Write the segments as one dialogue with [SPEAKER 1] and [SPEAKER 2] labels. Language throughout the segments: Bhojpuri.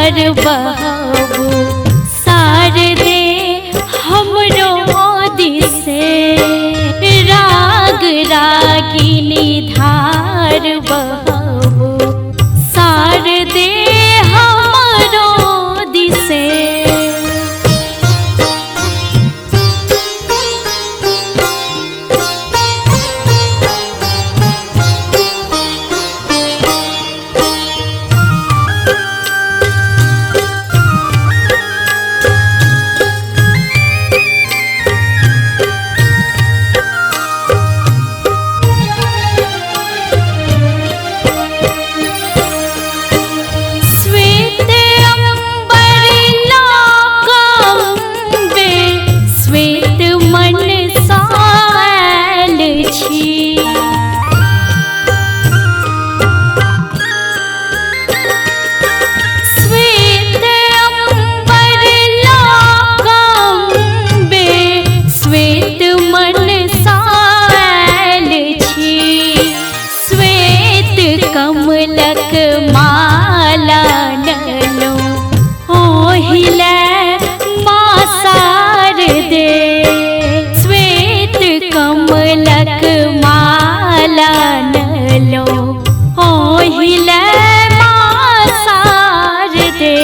[SPEAKER 1] धार बहबू शारदे हमरो दिसे राग रागिनी धार बहबू शारदे हमरो दिसे। कमलक माला नलो ओहिले माँ शारदे श्वेत कमलक माला नलो ओहिले माँ शारदे।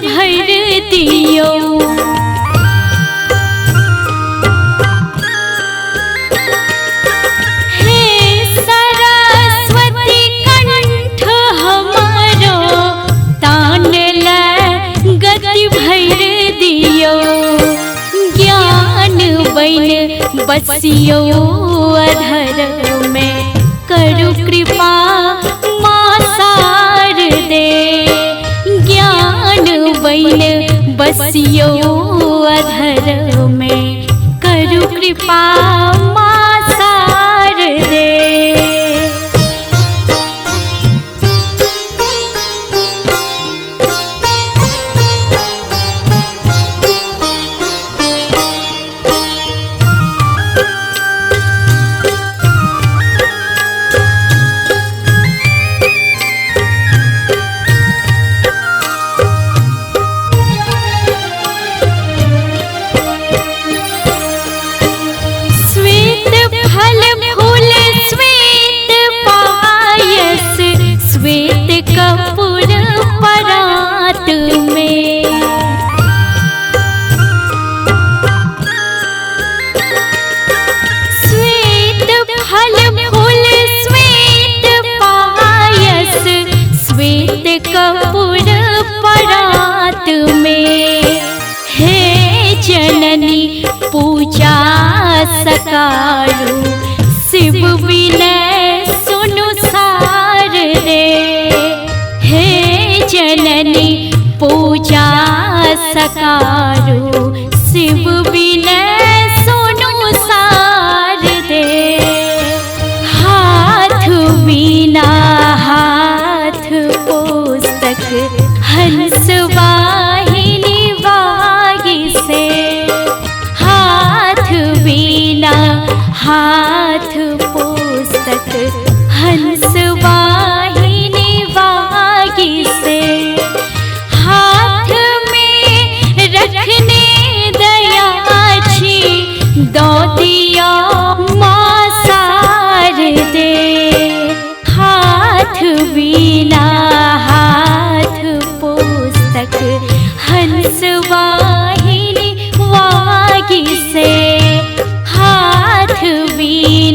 [SPEAKER 1] भर दियो हे सरस्वती कंठ हमारो तान गति भर दियो ज्ञान बन बसियो अधर में करु कृपा माँ शारदे बन बसियो अधर में करु कृपा माँ शारदे। कपूर परात में श्वेत फल फूल श्वेत पायस श्वेत कपूर परात में हे जननी पूजा सकारू शिव विनय सुनु शारदे जननी पूजा सकारू शिव विनय सुनु शारदे। हाथ वीणा हाथ पुस्तक हंस वाहिनी वागी से हाथ वीणा हाथ पुस्तक हंस वाहिनी वागी से हाथ में रखने दया छी दो दिया माँ शारदे। हाथ वीणा हाथ पुस्तक हंस वाहिनी वागी से हाथ वीणा